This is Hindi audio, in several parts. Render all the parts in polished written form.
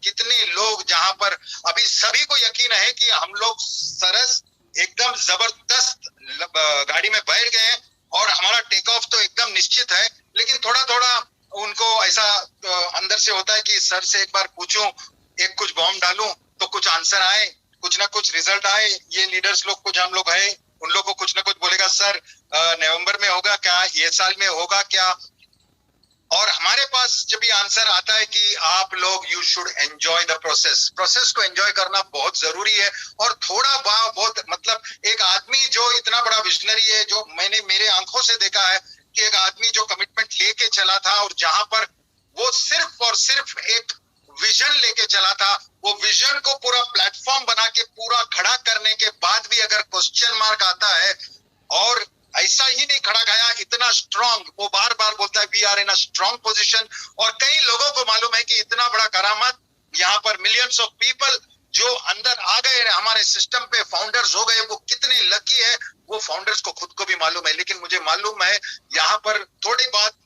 कितने लोग जहां पर अभी सभी को यकीन है कि हम लोग सरस एकदम जबरदस्त गाड़ी में बैठ गए हैं और हमारा टेक ऑफ तो एकदम निश्चित है। लेकिन थोड़ा थोड़ा उनको ऐसा अंदर से होता है कि सर से एक बार पूछूं, एक कुछ बॉम्ब डालूं तो कुछ आंसर आए, कुछ ना कुछ रिजल्ट आए। ये लीडर्स लोग कुछ हम लोग है, उन लोग को कुछ ना कुछ बोलेगा सर नवंबर में होगा क्या, ये साल में होगा क्या। और हमारे पास जब ये आंसर आता है कि आप लोग you should enjoy the process, process को एंजॉय करना बहुत जरूरी है। और थोड़ा बहुत मतलब एक आदमी जो इतना बड़ा विजनरी है, जो मैंने मेरे आंखों से देखा है कि एक आदमी जो कमिटमेंट लेके चला था और जहां पर वो सिर्फ और सिर्फ एक विजन लेके चला था, वो विजन को पूरा प्लेटफॉर्म बना के पूरा खड़ा करने के बाद भी अगर क्वेश्चन मार्क आता है और ऐसा ही नहीं खड़ा गया, इतना स्ट्रांग, वो बार बार बोलता है we are in a strong position. और कई लोगों को मालूम है कि इतना बड़ा करामत यहाँ पर मिलियंस ऑफ पीपल जो अंदर आ गए हमारे सिस्टम पे, फाउंडर्स हो गए, वो कितने लकी है वो फाउंडर्स को खुद को भी मालूम है। लेकिन मुझे मालूम है यहाँ पर थोड़ी बात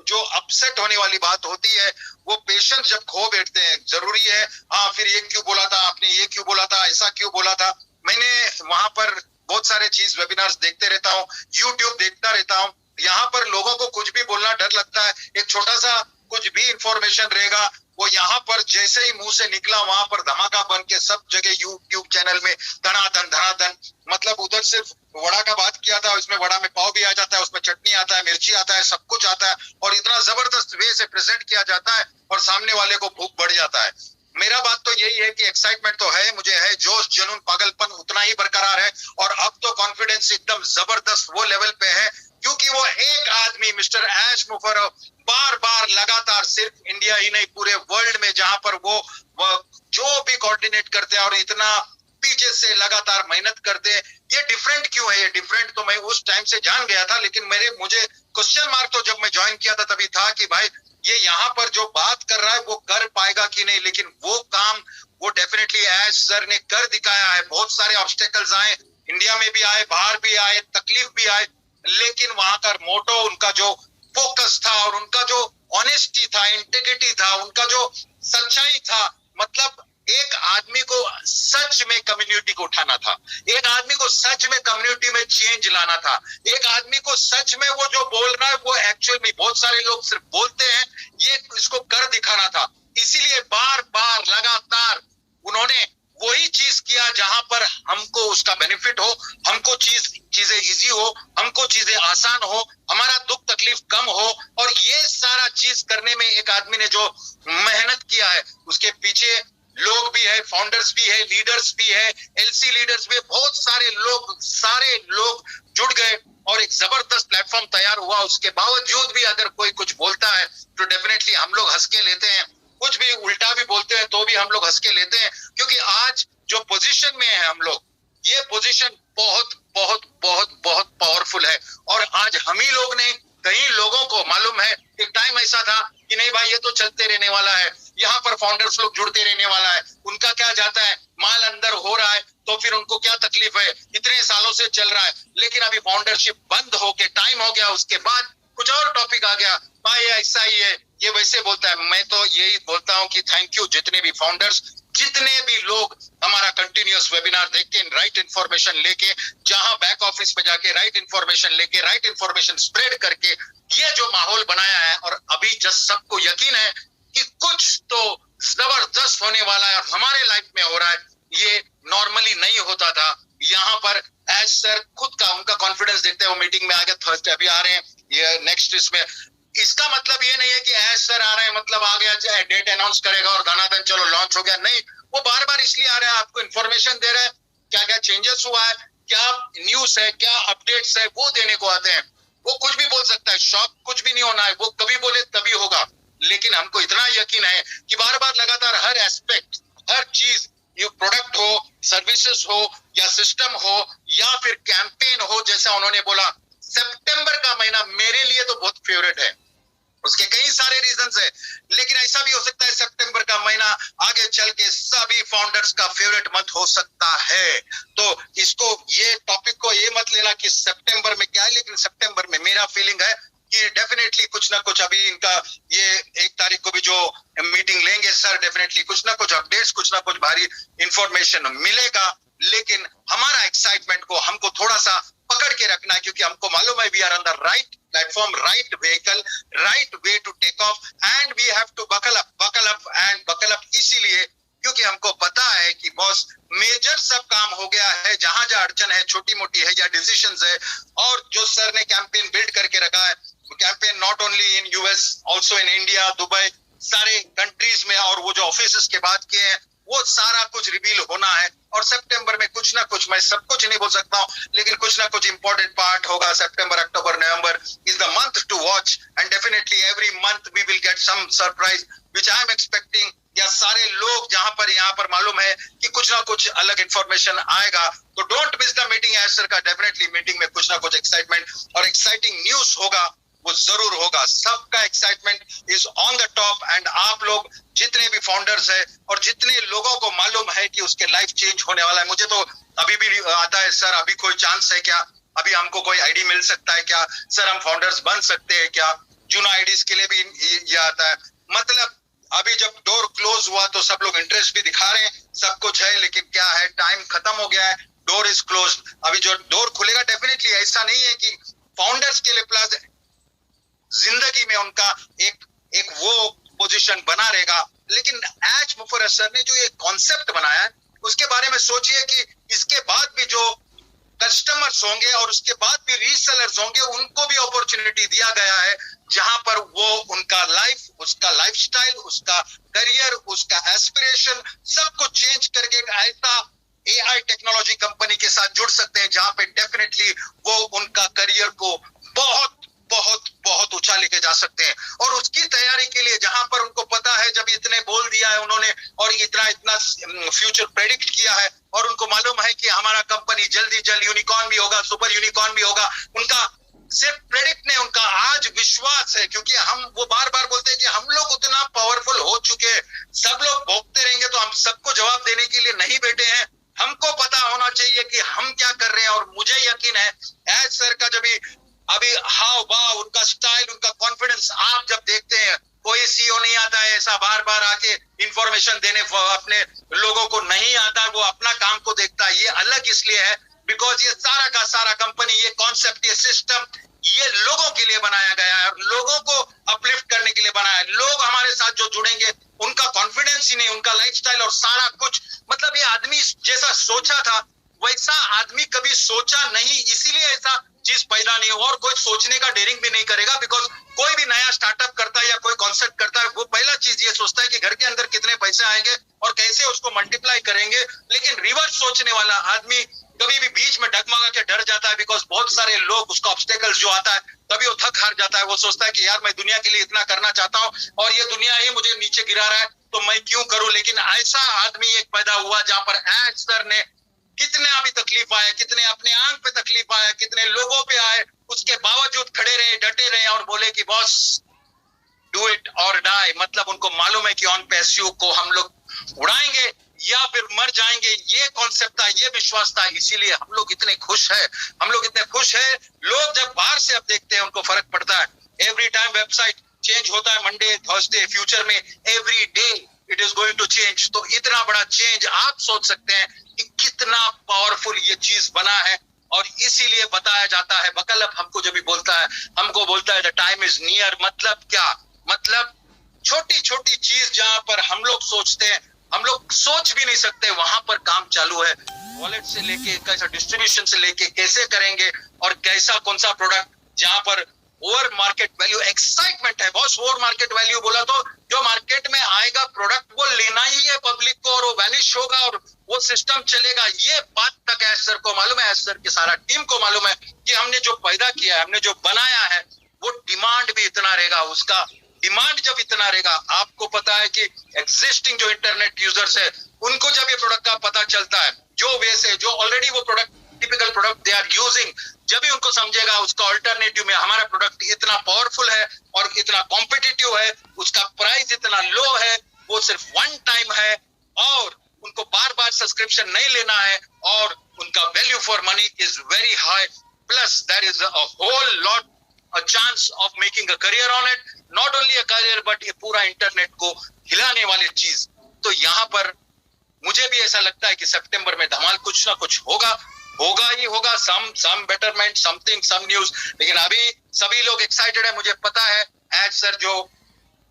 जो अपसेट होने वाली बात होती है, वो पेशेंस जब खो बैठते हैं, जरूरी है हाँ फिर ये क्यों बोला था आपने, ये क्यों बोला था, ऐसा क्यों बोला था। मैंने वहां पर बहुत सारे चीज वेबिनार्स देखते रहता हूँ, यूट्यूब देखता रहता हूँ। यहाँ पर लोगों को कुछ भी बोलना डर लगता है, एक छोटा सा कुछ भी इंफॉर्मेशन रहेगा वो यहाँ पर जैसे ही मुंह से निकला वहां पर धमाका बन के सब जगह यूट्यूब चैनल में धनाधन। मतलब उधर सिर्फ वड़ा का बात किया था, इसमें वड़ा में पाव भी आ जाता है, उसमें चटनी आता है, मिर्ची आता है, सब कुछ आता है और इतना जबरदस्त वे से प्रेजेंट किया जाता है और सामने वाले को भूख बढ़ जाता है। मेरा बात तो यही है कि एक्साइटमेंट तो है, मुझे है, जोश जुनून पागलपन उतना ही बरकरार है और अब तो कॉन्फिडेंस एकदम जबरदस्त वो लेवल पे है क्योंकि वो एक आदमी मिस्टर ऐश मुफर्रह बार बार लगातार सिर्फ इंडिया ही नहीं पूरे वर्ल्ड में जहां पर वो जो भी कोऑर्डिनेट करते हैं और इतना पीछे से लगातार मेहनत करते हैं। ये डिफरेंट क्यों है, ये डिफरेंट तो मैं उस टाइम से जान गया था, लेकिन मुझे क्वेश्चन मार्क तो जब मैं ज्वाइन किया था तभी था कि भाई ये यहाँ पर जो बात कर रहा है वो कर पाएगा कि नहीं। लेकिन वो काम वो डेफिनेटली ऐश सर ने कर दिखाया है। बहुत सारे ऑब्स्टेकल्स आए, इंडिया में भी आए, बाहर भी आए, तकलीफ भी आए, लेकिन वहां का मोटो, उनका जो फोकस था और उनका जो ऑनेस्टी था, इंटेग्रिटी था, उनका जो सच्चाई था, मतलब एक आदमी को सच में कम्युनिटी को उठाना था, एक आदमी को सच में कम्युनिटी में चेंज लाना था, एक आदमी को सच में वो जो बोल रहा है वो एक्चुअल में, बहुत सारे लोग सिर्फ बोलते हैं, ये इसको कर दिखाना था। इसीलिए बार बार लगातार उन्होंने वही चीज किया जहां पर हमको उसका बेनिफिट हो, हमको चीजें इजी हो, हमको चीजें आसान हो, हमारा दुख तकलीफ कम हो। और ये सारा चीज करने में एक आदमी ने जो मेहनत किया है उसके पीछे लोग भी है, फाउंडर्स भी है, लीडर्स भी है, एलसी लीडर्स भी, बहुत सारे लोग जुड़ गए और एक जबरदस्त प्लेटफॉर्म तैयार हुआ। उसके बावजूद भी अगर कोई कुछ बोलता है तो डेफिनेटली हम लोग हंस के लेते हैं, कुछ भी उल्टा भी बोलते हैं तो भी हम लोग हंस के लेते हैं, क्योंकि आज जो पोजीशन में है हम लोग, ये पोजीशन बहुत बहुत बहुत बहुत पावरफुल है। और आज हम ही लोग ने, कई लोगों को मालूम है एक टाइम ऐसा था कि नहीं भाई ये तो चलते रहने वाला है, यहाँ पर फाउंडर्स लोग जुड़ते रहने वाला है, उनका क्या जाता है, माल अंदर हो रहा है तो फिर उनको क्या तकलीफ है, इतने सालों से चल रहा है। लेकिन अभी फाउंडरशिप बंद होके टाइम हो गया, उसके बाद कुछ और टॉपिक आ गया, भाई ऐसा ही है, ये वैसे बोलता है। मैं तो यही बोलता हूँ कि थैंक यू जितने भी फाउंडर्स, जितने भी लोग हमारा कंटिन्यूअस वेबिनार देख के राइट इंफॉर्मेशन लेके, जहां बैक ऑफिस पे जाके राइट इंफॉर्मेशन लेके, राइट इंफॉर्मेशन स्प्रेड करके ये जो माहौल बनाया है। और अभी जस्ट सबको यकीन है कि कुछ तो जबरदस्त होने वाला है और हमारे लाइफ में हो रहा है, ये नॉर्मली नहीं होता था। यहाँ पर एज सर खुद का उनका कॉन्फिडेंस देखते हैं, वो मीटिंग में आ गए, थर्सडे अभी आ रहे हैं, ये नेक्स्ट इसमें, इसका मतलब ये नहीं है कि एज सर आ रहे हैं मतलब आ गया, चाहे डेट अनाउंस करेगा और धनाधन चलो लॉन्च हो गया, नहीं, वो बार बार इसलिए आ रहा है, आपको इन्फॉर्मेशन दे रहे हैं, क्या क्या चेंजेस हुआ है, क्या न्यूज है, क्या अपडेट्स है, वो देने को आते हैं। वो कुछ भी बोल सकता है, शॉक कुछ भी नहीं होना है, वो कभी बोले तभी होगा। लेकिन हमको इतना यकीन है कि बार बार लगातार हर एस्पेक्ट, हर चीज, ये प्रोडक्ट हो, सर्विसेज हो या सिस्टम हो या फिर कैंपेन हो, जैसा उन्होंने बोला, सितंबर का महीना मेरे लिए तो बहुत फेवरेट है। उसके कई सारे रीजंस है, लेकिन ऐसा भी हो सकता है सितंबर का महीना आगे चल के सभी फाउंडर्स का फेवरेट मंथ हो सकता है। तो इसको, ये टॉपिक को ये मत लेना कि सितंबर में क्या है, लेकिन सितंबर में मेरा फीलिंग है कि डेफिनेटली कुछ ना कुछ अभी इनका ये 1 तारीख को भी जो मीटिंग लेंगे सर, डेफिनेटली कुछ ना कुछ अपडेट्स, कुछ ना कुछ भारी इंफॉर्मेशन मिलेगा। लेकिन हमारा एक्साइटमेंट को हमको थोड़ा सा पकड़ के रखना है, क्योंकि हमको मालूम है we are on the right platform, right vehicle, right way to take off and we have to buckle up and buckle up इसीलिए क्योंकि हमको पता है कि बॉस मेजर सब काम हो गया है, जहां जहां अड़चन है, छोटी मोटी है या डिसीजंस है, और जो सर ने कैंपेन बिल्ड करके रखा है, campaign not only in US, also in India, Dubai, सारे कंट्रीज में, और वो जो ऑफिस के बाद किए हैं वो सारा कुछ रिवील होना है। और सितंबर में कुछ ना कुछ, मैं सब कुछ नहीं बोल सकता हूँ, लेकिन कुछ ना कुछ इंपॉर्टेंट पार्ट होगा। September, October, November is the month to watch and definitely every month we will get some surprise which I am expecting. या सारे लोग जहां पर यहाँ पर मालूम है कि कुछ ना कुछ अलग इंफॉर्मेशन आएगा, तो don't miss the meeting as sir का। डेफिनेटली मीटिंग में कुछ ना कुछ एक्साइटमेंट और एक्साइटिंग न्यूज होगा, वो जरूर होगा। सबका excitement is on the top and आप लोग जितने भी फाउंडर्स है और जितने लोगों को मालूम है कि उसके लाइफ चेंज होने वाला है, मुझे तो अभी भी आता है सर, अभी कोई चांस है क्या, अभी हमको कोई आईडी मिल सकता है क्या सर, हम फाउंडर्स बन सकते हैं क्या? जूना आईडीज के लिए भी ये आता है। मतलब अभी जब डोर क्लोज हुआ तो सब लोग इंटरेस्ट भी दिखा रहे हैं, सब कुछ है, लेकिन क्या है, टाइम खत्म हो गया है, डोर इज क्लोज। अभी जो डोर खुलेगा डेफिनेटली ऐसा नहीं है कि फाउंडर्स के लिए प्लस जिंदगी में उनका एक वो पोजीशन बना रहेगा। लेकिन एज मुफर्रर सर ने जो ये कॉन्सेप्ट बनाया है उसके बारे में सोचिए कि इसके बाद भी जो कस्टमर्स होंगे और उसके बाद भी रीसेलर्स होंगे, उनको भी अपॉर्चुनिटी दिया गया है जहां पर वो उनका लाइफ, उसका लाइफस्टाइल, उसका करियर, उसका एस्पिरेशन सब कुछ चेंज करके एक ऐसा एआई टेक्नोलॉजी कंपनी के साथ जुड़ सकते हैं जहां पे डेफिनेटली वो उनका करियर को बहुत बहुत बहुत ऊंचा लेके जा सकते हैं। और उसकी तैयारी के लिए जहां पर उनको पता है, जब इतने बोल दिया है उन्होंने और इतना फ्यूचर प्रेडिक्ट किया है और उनको मालूम है कि हमारा कंपनी जल्दी जल्द यूनिकॉर्न भी होगा, सुपर यूनिकॉर्न भी होगा, उनका सिर्फ प्रेडिक्ट नहीं, उनका आज विश्वास है। क्योंकि हम वो बार बार बोलते हैं कि हम लोग उतना पावरफुल हो चुके हैं, सब लोग भोगते रहेंगे तो हम सबको जवाब देने के लिए नहीं बैठे हैं। हमको पता होना चाहिए कि हम क्या कर रहे हैं। और मुझे यकीन है एज सर का जब अभी हाव भाव, उनका स्टाइल, उनका कॉन्फिडेंस आप जब देखते हैं, कोई सीईओ नहीं आता है ऐसा बार बार आके इंफॉर्मेशन देने, अपने लोगों को नहीं आता, वो अपना काम को देखता है। ये अलग इसलिए है बिकॉज ये सारा का सारा कंपनी, ये कॉन्सेप्ट, ये सिस्टम ये लोगों के लिए बनाया गया है और लोगों को अपलिफ्ट करने के लिए बनाया है। लोग हमारे साथ जो जुड़ेंगे उनका कॉन्फिडेंस ही नहीं, उनका लाइफस्टाइल और सारा कुछ, मतलब ये आदमी जैसा सोचा था वैसा आदमी कभी सोचा नहीं, इसीलिए ऐसा चीज पैदा नहीं हुआ। और कोई सोचने का डेयरिंग भी नहीं करेगा बिकॉज कोई भी नया स्टार्टअप करता है या कोई कॉन्सेप्ट करता है, वो पहला चीज ये सोचता है कि घर के अंदर कितने पैसे आएंगे और कैसे उसको मल्टीप्लाई करेंगे। लेकिन रिवर्स सोचने वाला आदमी कभी भी बीच में डगमगा के डर जाता है बिकॉज बहुत सारे लोग, उसका ऑब्स्टेकल्स जो आता है तभी वो थक हार जाता है। वो सोचता है कि यार मैं दुनिया के लिए इतना करना चाहता हूँ और ये दुनिया ही मुझे नीचे गिरा रहा है तो मैं क्यों करूं। लेकिन ऐसा आदमी एक पैदा हुआ जहां पर एज सर ने कितने अभी तकलीफ आए, कितने अपने आंख पे तकलीफ आए, कितने लोगों पे आए, उसके बावजूद खड़े रहे, डटे रहे और बोले कि बॉस डू इट और डाई। मतलब उनको मालूम है कि ऑन पैसिव को हम लोग उड़ाएंगे या फिर मर जाएंगे, ये कॉन्सेप्ट था, ये विश्वास था। इसीलिए हम लोग इतने खुश है, हम लोग इतने खुश है। लोग जब बाहर से अब देखते हैं उनको फर्क पड़ता है। एवरी टाइम वेबसाइट चेंज होता है, मंडे थर्सडे, फ्यूचर में every day it is going to change. तो इतना बड़ा चेंज आप सोच सकते हैं कि कितना पावरफुल ये चीज बना है। और इसीलिए बताया जाता है, बकल अप हमको जब भी बोलता है, हमको बोलता है द टाइम इज नियर। मतलब क्या, मतलब छोटी छोटी चीज जहां पर हम लोग सोचते हैं, हम लोग सोच भी नहीं सकते, वहां पर काम चालू है। वॉलेट से लेके कैसा डिस्ट्रीब्यूशन से लेके कैसे करेंगे और कैसा कौन सा प्रोडक्ट, जहां पर ओवर मार्केट वैल्यू, एक्साइटमेंट है बॉस। ओवर मार्केट वैल्यू बोला तो जो मार्केट में आएगा प्रोडक्ट वो लेना ही है पब्लिक को और वो वैनिश होगा और वो सिस्टम चलेगा। ये बात तक एस सर को मालूम है, एस सर की सारा टीम को मालूम है कि हमने जो पैदा किया है, हमने जो बनाया है, वो डिमांड भी इतना रहेगा। उसका डिमांड जब इतना रहेगा, आपको पता है कि एग्जिस्टिंग जो इंटरनेट यूजर्स है उनको जब ये प्रोडक्ट का पता चलता है, जो वे से जो ऑलरेडी वो product typical product they are using, जब भी उनको समझेगा उसका ऑल्टरनेटिव में हमारा प्रोडक्ट इतना पावरफुल है और इतना कॉम्पिटिटिव है, उसका प्राइस इतना लो है, वो सिर्फ वन टाइम है और उनको बार बार सब्सक्रिप्शन नहीं लेना है और उनका value for money is very high, plus there is a whole lot a chance of making a career on it, not only a career but ये पूरा इंटरनेट को हिलाने वाली चीज। तो यहाँ पर मुझे भी ऐसा लगता है कि सितंबर में धमाल कुछ ना कुछ होगा ही होगा, some betterment, something, some news। लेकिन अभी सभी लोग एक्साइटेड है, मुझे पता है एज सर जो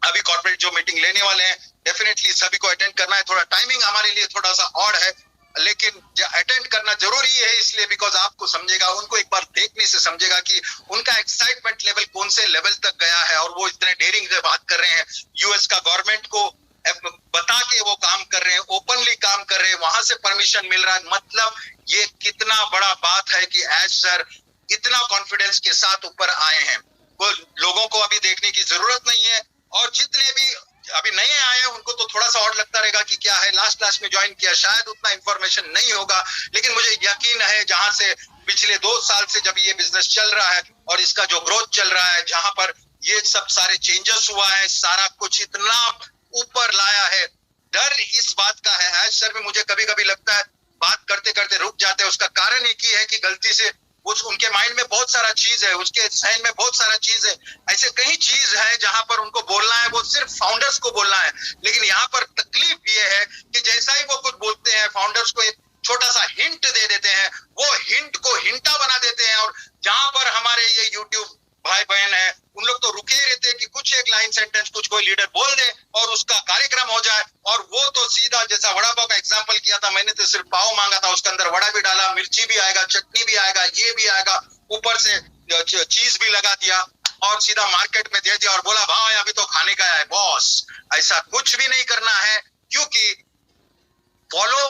अभी कॉर्पोरेट जो मीटिंग लेने वाले हैं डेफिनेटली सभी को अटेंड करना है। थोड़ा टाइमिंग हमारे लिए थोड़ा सा ऑड है, लेकिन अटेंड करना जरूरी है इसलिए बिकॉज आपको समझेगा, उनको एक बार देखने से समझेगा कि उनका एक्साइटमेंट लेवल कौन से लेवल तक गया है और वो इतने डेयरिंग से बात कर रहे हैं। यूएस का गवर्नमेंट को बता के वो काम कर रहे हैं, ओपनली काम कर रहे हैं, वहां से परमिशन मिल रहा है। मतलब ये कितना बड़ा बात है कि एज सर इतना कॉन्फिडेंस के साथ ऊपर आए हैं। वो लोगों को अभी देखने की जरूरत नहीं है, और जितने भी अभी नए आए हैं उनको तो थोड़ा सा और लगता रहेगा कि क्या है, लास्ट में ज्वाइन किया, शायद उतना इंफॉर्मेशन नहीं होगा। लेकिन मुझे यकीन है जहां से पिछले 2 साल से जब ये बिजनेस चल रहा है और इसका जो ग्रोथ चल रहा है, जहां पर ये सब सारे चेंजेस हुआ है, सारा कुछ इतना ऊपर लाया है, डर इस बात का है। एज सर में मुझे कभी कभी लगता है बात करते करते रुक जाते हैं। उसका कारण एक ही है कि गलती से उनके माइंड में बहुत सारा चीज है, उसके सहन में बहुत सारा चीज है, ऐसे कई चीज है जहां पर उनको बोलना है, वो सिर्फ फाउंडर्स को बोलना है। लेकिन यहाँ पर तकलीफ ये है कि जैसा ही वो कुछ बोलते हैं, फाउंडर्स को एक छोटा सा हिंट दे देते हैं, वो हिंट को हिंटा बना देते हैं। और जहां पर हमारे ये यूट्यूब भाई बहन है, उन लोग तो रुके रहते हैं कि कुछ एक लाइन सेंटेंस कुछ कोई लीडर बोल दे और उसका कार्यक्रम हो जाए, और वो तो सीधा जैसा वड़ा पाव का एग्जांपल किया था मैंने, तो सिर्फ पाव मांगा था, उसके अंदर वड़ा भी डाला, मिर्ची भी आएगा, चटनी भी आएगा, ये भी आएगा, ऊपर से चीज भी लगा दिया और सीधा मार्केट में दे दिया और बोला भाई अभी तो खाने का है बॉस। ऐसा कुछ भी नहीं करना है, क्योंकि फॉलो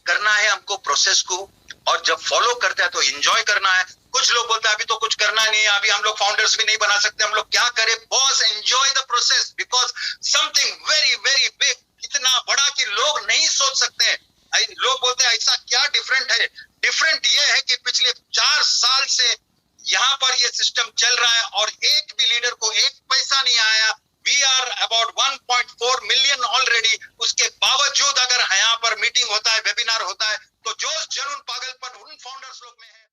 करना है हमको प्रोसेस को, और जब फॉलो करते हैं तो एंजॉय करना है। कुछ लोग बोलते हैं अभी तो कुछ करना नहीं है, अभी हम लोग फाउंडर्स भी नहीं बना सकते, हम लोग क्या करें boss? Enjoy the process, because something very very big, इतना बड़ा कि लोग नहीं सोच सकते। लोग बोलते हैं ऐसा क्या डिफरेंट है? डिफरेंट ये है कि पिछले 4 साल से यहाँ पर ये सिस्टम चल रहा है और एक भी लीडर को एक पैसा नहीं आया। We are about 1.4 million already. उसके बावजूद अगर यहाँ पर मीटिंग होता है,